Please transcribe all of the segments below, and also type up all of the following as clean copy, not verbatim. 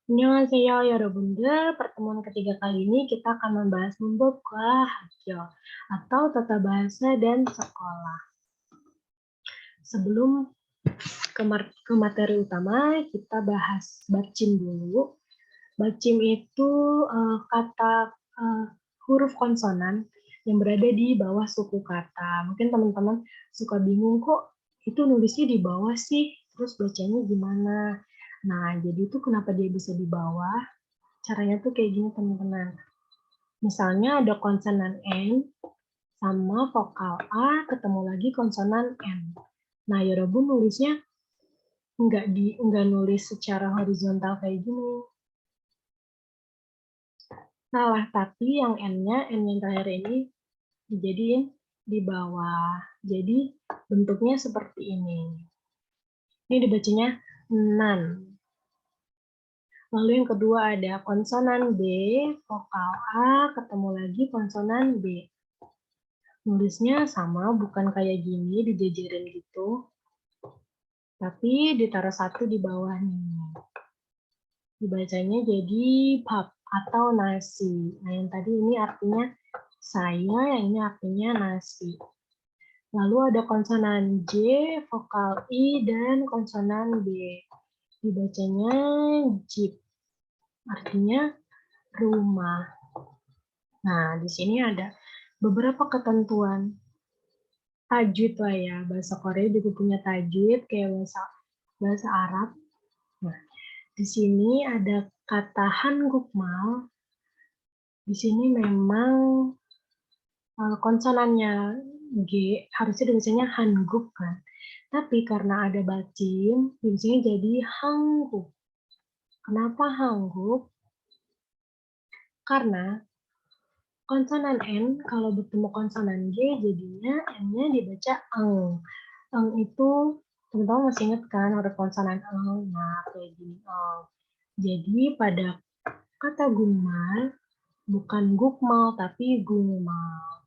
안녕하세요, 여러분들. Pertemuan ketiga kali ini kita akan membahas membuka 학교 atau tata bahasa dan sekolah. Sebelum ke materi utama, kita bahas bacim dulu. Bacim itu kata huruf konsonan yang berada di bawah suku kata. Mungkin teman-teman suka bingung kok itu nulisnya di bawah sih, terus bacanya gimana? Nah, jadi itu kenapa dia bisa di bawah? Caranya tuh kayak gini teman-teman. Misalnya ada konsonan N sama vokal A ketemu lagi konsonan N. Nah, Yorobun nulisnya nggak nulis secara horizontal kayak gini. Salah, tapi yang N-nya, N yang terakhir ini dijadiin di bawah. Jadi bentuknya seperti ini. Ini dibacanya nan. Lalu yang kedua ada konsonan B, vokal A ketemu lagi konsonan B. Nulisnya sama, bukan kayak gini dijejerin gitu, tapi ditaruh satu di bawah nih. Dibacanya jadi pap atau nasi. Nah, yang tadi ini artinya saya, yang ini artinya nasi. Lalu ada konsonan J, vokal I, dan konsonan B. Dibacanya jeep, artinya rumah. Nah, di sini ada beberapa ketentuan tajwid lah ya. Bahasa Korea juga punya tajwid kayak bahasa Arab. Nah, di sini ada kata hangukmal. Di sini memang konsonannya G harusnya dibacanya hanguk kan. Tapi karena ada bacim, di sini jadi hangguk. Kenapa hangguk? Karena konsonan N kalau bertemu konsonan G jadinya N-nya dibaca eng. Eng itu teman-teman masih ingat kan huruf konsonan eng? Nah, kayak gini eng. Jadi pada kata gumal bukan gukmal tapi gungmal.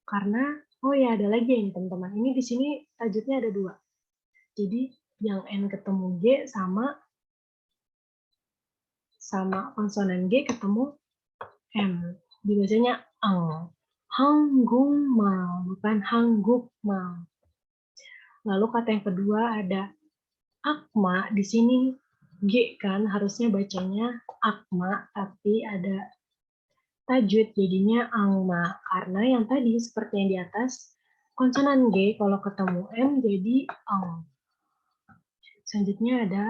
Karena oh ya ada lagi ini teman-teman. Ini di sini tajwidnya ada dua. Jadi yang N ketemu G sama konsonan G ketemu M. Dibacanya eng. Hanggungmal, bukan hanggukmal. Lalu kata yang kedua ada akma. Di sini G kan harusnya bacanya akma, tapi ada tajwid jadinya angma. Karena yang tadi seperti yang di atas, konsonan G kalau ketemu M jadi eng. Selanjutnya ada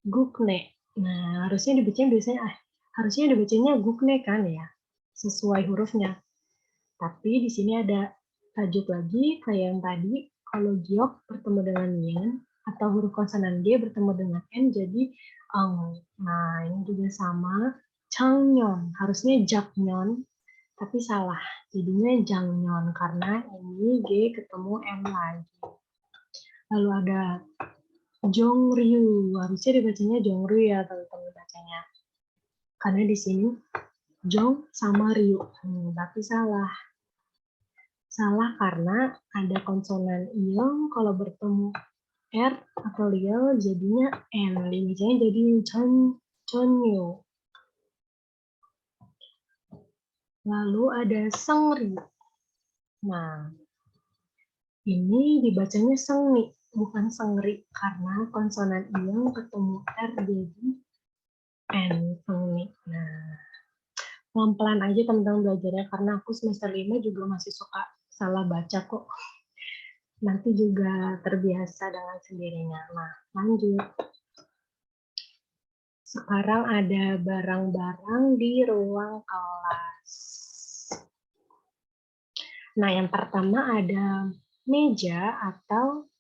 gukne. Nah, harusnya dibacanya gukne kan ya, sesuai hurufnya. Tapi di sini ada tajuk lagi kayak yang tadi, kalau giok bertemu dengan yen atau huruf konsonan G bertemu dengan N jadi eng. Nah, ini juga sama. Changnyeon, harusnya jaknyeon, tapi salah. Jadinya jangnyeon karena ini G ketemu M lagi. Lalu ada Jongryu, harusnya dibacanya Jongryu ya teman-teman bacanya. Karena di sini Jong sama Ryu, tapi salah. Salah karena ada konsonan iong kalau bertemu R atau liel jadinya N. Bacanya jadi Chonyu. Lalu ada Sengri. Nah, ini dibacanya Sengni, bukan Sengri. Karena konsonan iong ketemu R jadi N, Sengni. Nah, pelan-pelan aja teman-teman belajarnya karena aku semester 5 juga masih suka salah baca kok. Nanti juga terbiasa dengan sendirinya. Nah, lanjut. Sekarang ada barang-barang di ruang kelas. Nah, yang pertama ada meja atau,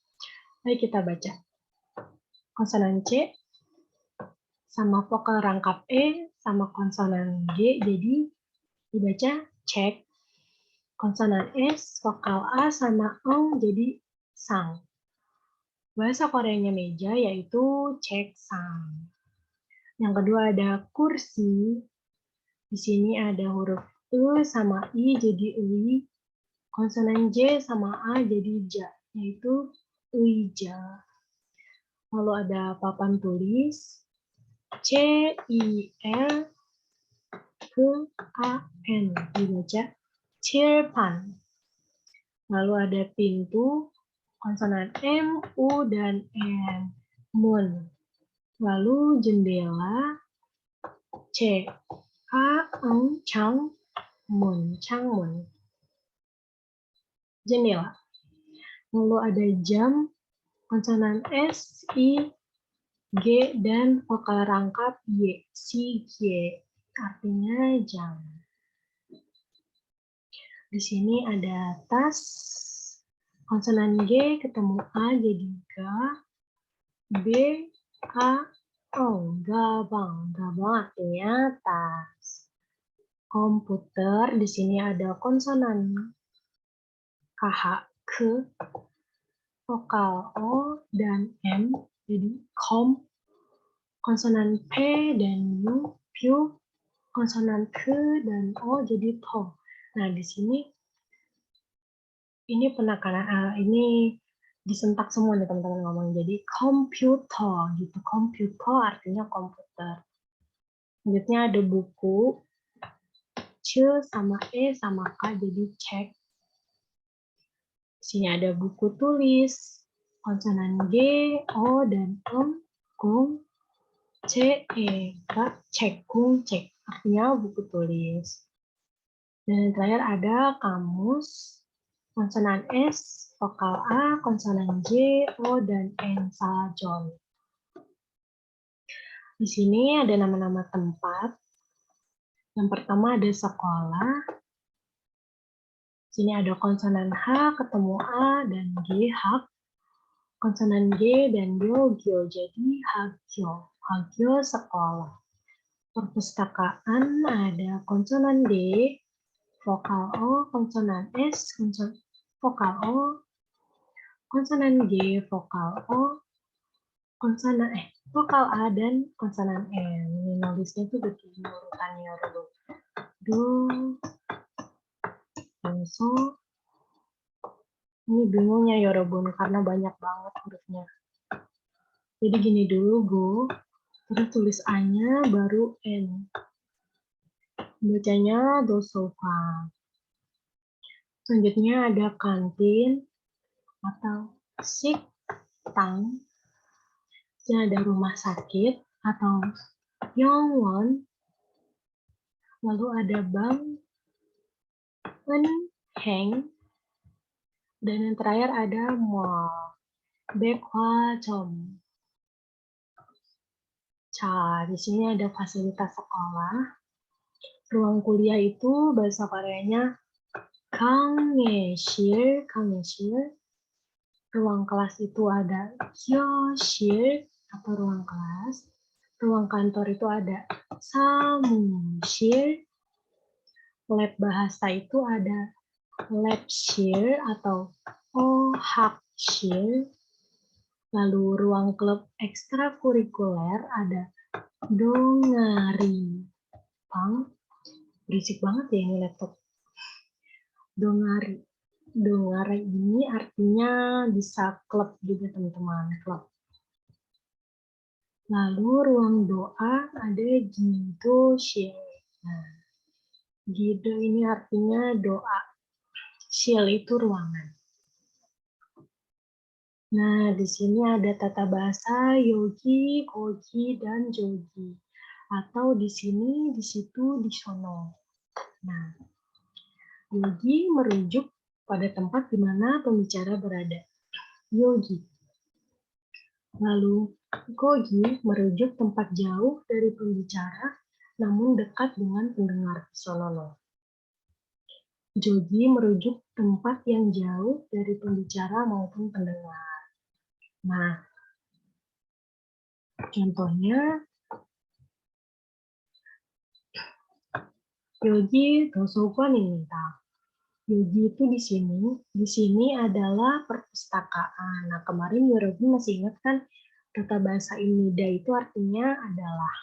mari kita baca. Konsonan C sama vokal rangkap E sama konsonan G, jadi dibaca cek. Konsonan S, vokal A sama eng jadi sang. Bahasa Koreanya meja yaitu cek sang. Yang kedua ada kursi. Di sini ada huruf E sama I jadi ui. Konsonan J sama A jadi ja, yaitu uija. Lalu ada papan tulis CILKAN, dibaca Cilpan. Lalu ada pintu, konsonan M, U, dan N, mun. Lalu jendela, CANG-CHANG-MUN, changmun. Jendela. Lalu ada jam, konsonan S, I, G, dan vokal rangkap Y, si, G, artinya jam. Di sini ada tas, konsonan G ketemu A jadi ga, B, A, O, gabang. Gabang artinya tas. Komputer, di sini ada konsonan KH, ke, vokal O dan M, jadi kom. Konsonan P dan U, piu. Konsonan K dan O jadi to. Nah, di sini ini penekanan ini disentak semua nih teman-teman ngomong. Jadi komputer gitu. Komputer artinya komputer. Selanjutnya ada buku. C sama E sama K jadi cek. Di sini ada buku tulis. Konsonan G, O dan M, kung, C, E, K, cek, kung, cek. Artinya buku tulis. Dan yang terakhir ada kamus. Konsonan S, vokal A, konsonan J, O, dan N, sajon. Di sini ada nama-nama tempat. Yang pertama ada sekolah. Di sini ada konsonan H ketemu A dan G, hak. Konsonan G dan Gyo, Gyo. Jadi hagyo. Hagyo sekolah. Perpustakaan ada konsonan D, vokal O, konsonan S, vokal O, konsonan G, vokal O, vokal A dan konsonan N. Ini nulisnya tuh begini urutannya dulu. Do, so. Ini bingungnya Yorobun karena banyak banget hurufnya. Jadi gini dulu go, terus tulis A-nya baru N. Bacanya dosofa. Selanjutnya ada kantin atau siktang. Jadi ada rumah sakit atau yongwon. Lalu ada bank, heng, dan yang terakhir ada mall, 백화점. Di sini ada fasilitas sekolah. Ruang kuliah itu bahasa Koreanya 강의실. Ruang kelas itu ada 교실 atau ruang kelas. Ruang kantor itu ada 사무실. Lab bahasa itu ada lab실 atau 어학실. Lalu ruang klub ekstrakurikuler ada dongari. Berisik banget ya ini laptop. Dongari. Dongari ini artinya bisa klub juga teman-teman, klub. Lalu ruang doa ada gidoshil. Nah, gido ini artinya doa. Shil itu ruangan. Nah, di sini ada tata bahasa yogi, kogi, dan jogi. Atau di sini, di situ, di sono. Nah, yogi merujuk pada tempat di mana pembicara berada. Yogi. Lalu, kogi merujuk tempat jauh dari pembicara, namun dekat dengan pendengar. Sonono. Jogi merujuk tempat yang jauh dari pembicara maupun pendengar. Nah, contohnya, yogi dosokan ini. Yogi itu di sini adalah perpustakaan. Nah, kemarin Yorobun masih ingat kan kata bahasa Inida itu artinya adalah.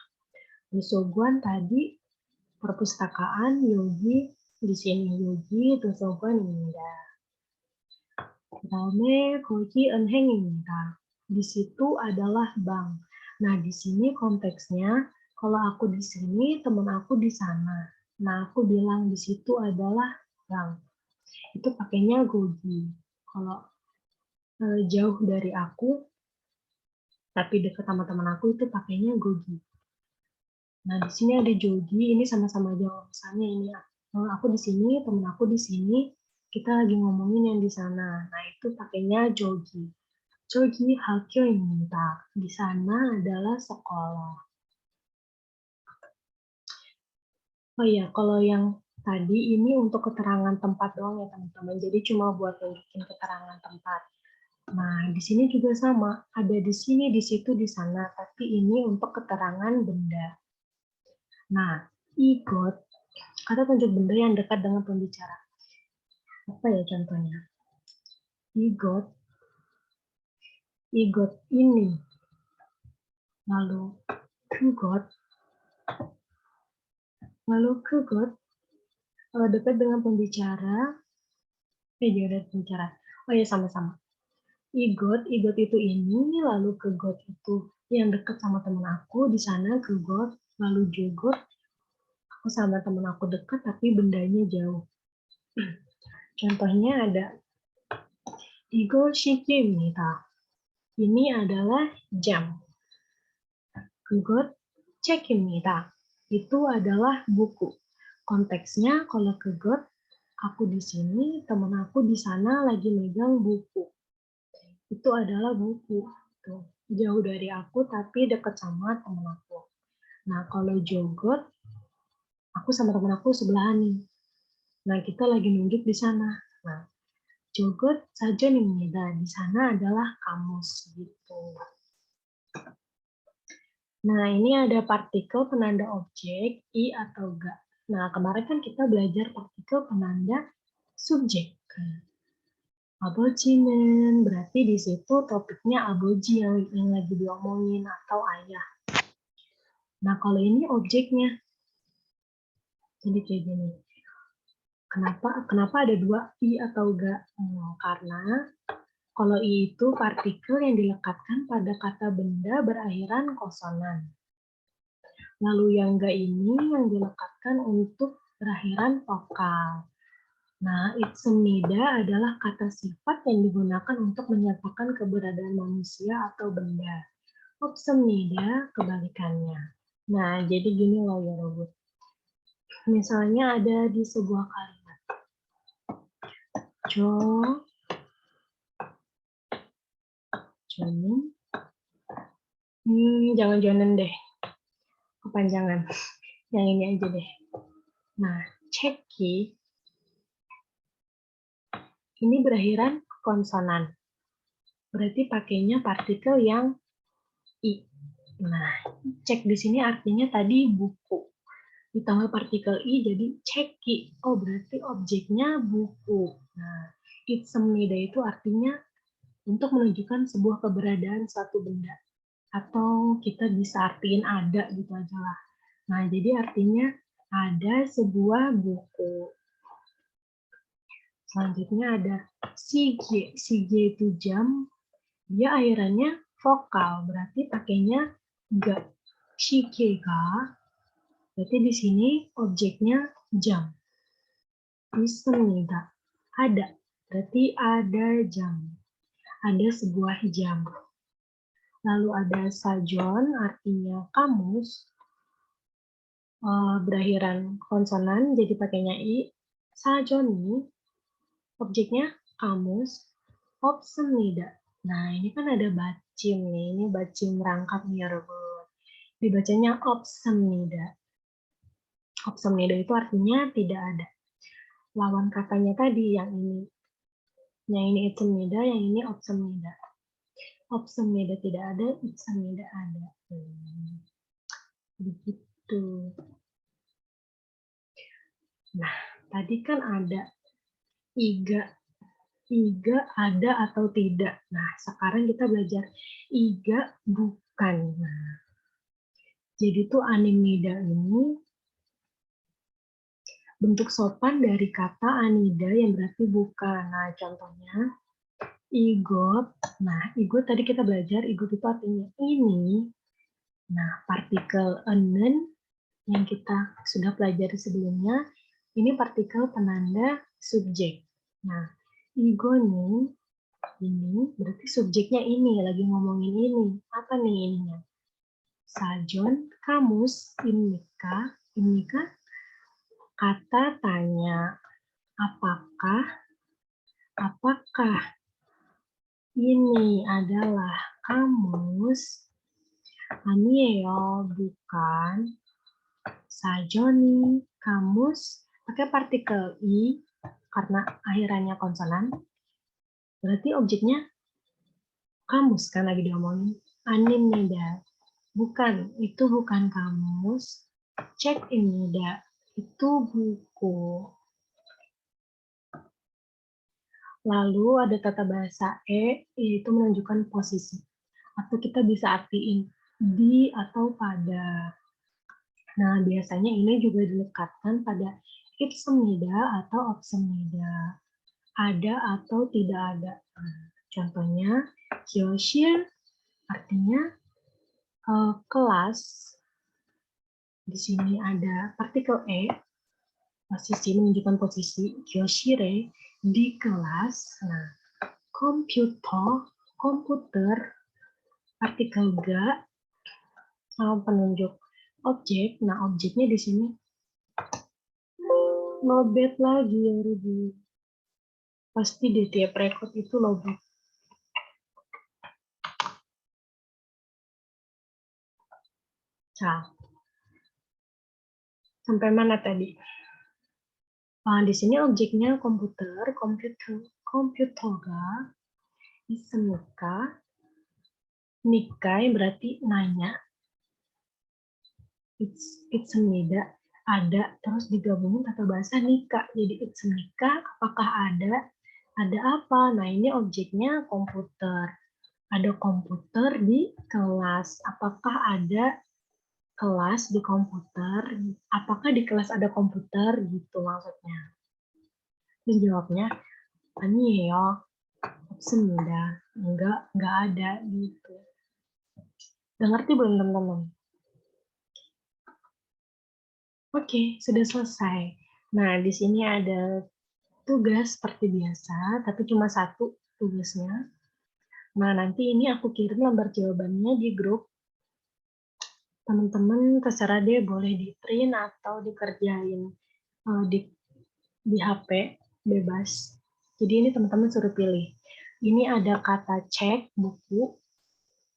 Dosoguan tadi perpustakaan, yogi di sini yogi dosoguan Inida. 그다음에 거기 은행입니다. Di situ adalah bank. Nah, di sini konteksnya, kalau aku di sini, teman aku di sana. Nah, aku bilang di situ adalah bank. Itu pakainya gogi. Kalau jauh dari aku, tapi dekat sama teman aku itu pakainya gogi. Nah, di sini ada jogi, ini sama-sama jauh. Misalnya ini aku di sini, teman aku di sini, kita lagi ngomongin yang di sana. Nah, itu pakainya jogi. Jogi 학교입니다. Di sana adalah sekolah. Oh iya, kalau yang tadi ini untuk keterangan tempat doang ya teman-teman. Jadi cuma buat tunjukin keterangan tempat. Nah, di sini juga sama. Ada di sini, di situ, di sana. Tapi ini untuk keterangan benda. Nah, igot, kata tunjuk benda yang dekat dengan pembicara. Apa ya contohnya? Igot, igot ini. Lalu, kugot, lalu kugot, dekat dengan pembicara, jangan pembicara. Oh ya, sama-sama. Igot itu ini, lalu ke got itu yang dekat sama temen aku, di sana ke got, lalu jugot, aku sama temen aku dekat tapi bendanya jauh. Contohnya ada Igo shikimita. Ini adalah jam. Gugot cekimita. Itu adalah buku. Konteksnya kalau ke got, aku di sini, temen aku di sana lagi megang buku. Itu adalah buku. Tuh, jauh dari aku tapi dekat sama temen aku. Nah, kalau jogot, aku sama temen aku sebelahan nih. Nah, kita lagi nunjuk di sana. Nah, jogot saja nih di sana adalah kamus gitu. Nah, ini ada partikel penanda objek, i atau ga. Nah, kemarin kan kita belajar partikel penanda subjek. Abojinen, berarti di situ topiknya aboji yang lagi diomongin atau ayah. Nah, kalau ini objeknya. Jadi kayak gini. Kenapa ada dua i atau ga? Karena kalau i itu partikel yang dilekatkan pada kata benda berakhiran konsonan. Lalu yang ga ini yang dilekatkan untuk berakhiran vokal. Nah, itsemnida adalah kata sifat yang digunakan untuk menyatakan keberadaan manusia atau benda. Opsemnida kebalikannya. Nah, jadi gini loh ya Robot. Misalnya ada di sebuah kalimat. Jangan-jangan deh. Kepanjangan. Yang ini aja deh. Nah, ceki ini berakhiran konsonan. Berarti pakainya partikel yang i. Nah, cek di sini artinya tadi buku. Ditambah partikel i jadi ceki. Oh, berarti objeknya buku. Nah, itsemnida itu artinya untuk menunjukkan sebuah keberadaan suatu benda. Atau kita bisa artiin ada gitu aja lah. Nah, jadi artinya ada sebuah buku. Selanjutnya ada sige. Sige itu jam, dia akhirannya vokal, berarti pakainya ga. Shige ga, berarti di sini objeknya jam. Ismida, ada, berarti ada jam. Ada sebuah jam. Lalu ada sajon, artinya kamus, berakhiran konsonan, jadi pakainya i. Sajoni, objeknya kamus, opsemnida. Nah, ini kan ada bacim nih, ini bacim rangkap nih ya, Robot. Dibacanya opsemnida. Opsemnida itu artinya tidak ada. Lawan katanya tadi yang ini. Yang ini itsemnida, yang ini opsemnida. Opsemnida tidak ada, itsemnida ada. Begitu. Nah, tadi kan ada iga ada atau tidak. Nah, sekarang kita belajar iga bukan. Nah, jadi tuh animida ini bentuk sopan dari kata anida yang berarti bukan. Nah, contohnya igot. Nah, igot tadi kita belajar, igot itu artinya ini. Nah, partikel enen yang kita sudah pelajari sebelumnya, ini partikel penanda subjek. Nah, igonin ini berarti subjeknya ini, lagi ngomongin ini. Apa nih ininya? Sajon, kamus, imnika, kata tanya, apakah, apakah ini adalah kamus? Anieo, bukan. Sajoni, kamus, pakai partikel i karena akhirannya konsonan. Berarti objeknya kamus kan lagi diomongin. Animida, bukan, itu bukan kamus. Cek imida, itu buku. Lalu ada tata bahasa yaitu menunjukkan posisi. Atau kita bisa artiin di atau pada. Nah, biasanya ini juga dilekatkan pada ipsemnida atau opsemnida. Ada atau tidak ada. Nah, contohnya, kyoshir artinya kelas. Di sini ada partikel posisi menunjukkan posisi. Kyoshire, di kelas. Nah, komputer, partikel ga, penunjuk objek. Nah, objeknya di sini lobet lagi ya, Ruby. Pasti di tiap record itu lobet. Nah, sampai mana tadi? Di sini objeknya komputer ga, isemuka, nikai berarti nanya, itsemida, ada, terus digabungin kata bahasa nika. Jadi itsemnika, apakah ada apa? Nah, ini objeknya komputer. Ada komputer di kelas. Apakah ada kelas di komputer? Apakah di kelas ada komputer? Gitu maksudnya. Dan jawabnya, Anio, semida. Enggak ada gitu. Udah ngerti belum teman-teman? Oke, sudah selesai. Nah, di sini ada tugas seperti biasa, tapi cuma satu tugasnya. Nah, nanti ini aku kirim lembar jawabannya di grup. Teman-teman terserah deh, boleh di print atau dikerjain di HP, bebas. Jadi ini teman-teman suruh pilih. Ini ada kata cek buku.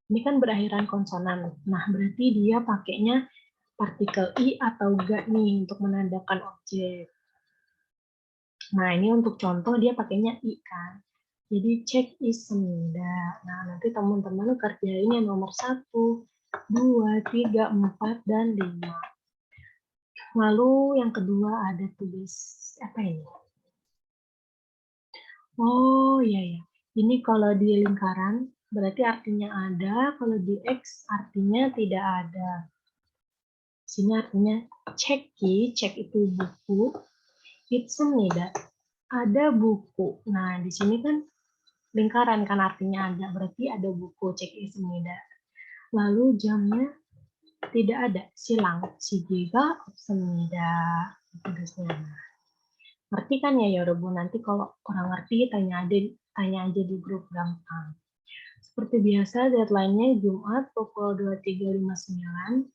Ini kan berakhiran konsonan. Nah, berarti dia pakainya partikel i atau ga nih untuk menandakan objek. Nah, ini untuk contoh dia pakainya i kan. Jadi cek isemda. Nah, nanti teman-teman kerjain yang nomor 1, 2, 3, 4, dan 5. Lalu yang kedua ada tulis apa ini? Oh iya ya. Ini kalau di lingkaran berarti artinya ada, kalau di X artinya tidak ada. Sini artinya cek itu buku, itsemnida, ada buku. Nah, di sini kan lingkaran kan artinya ada, berarti ada buku, cek itsemnida. Lalu jamnya tidak ada, silang, sigiga, itsemnida. Tugasnya. Ngerti kan ya Yorobu? Nanti kalau kurang ngerti tanya aja di grup gampang. Seperti biasa deadline-nya Jumat pukul 23.59.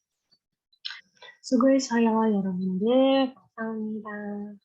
Sugoi saya Yorobun deh. Kamsahamnida.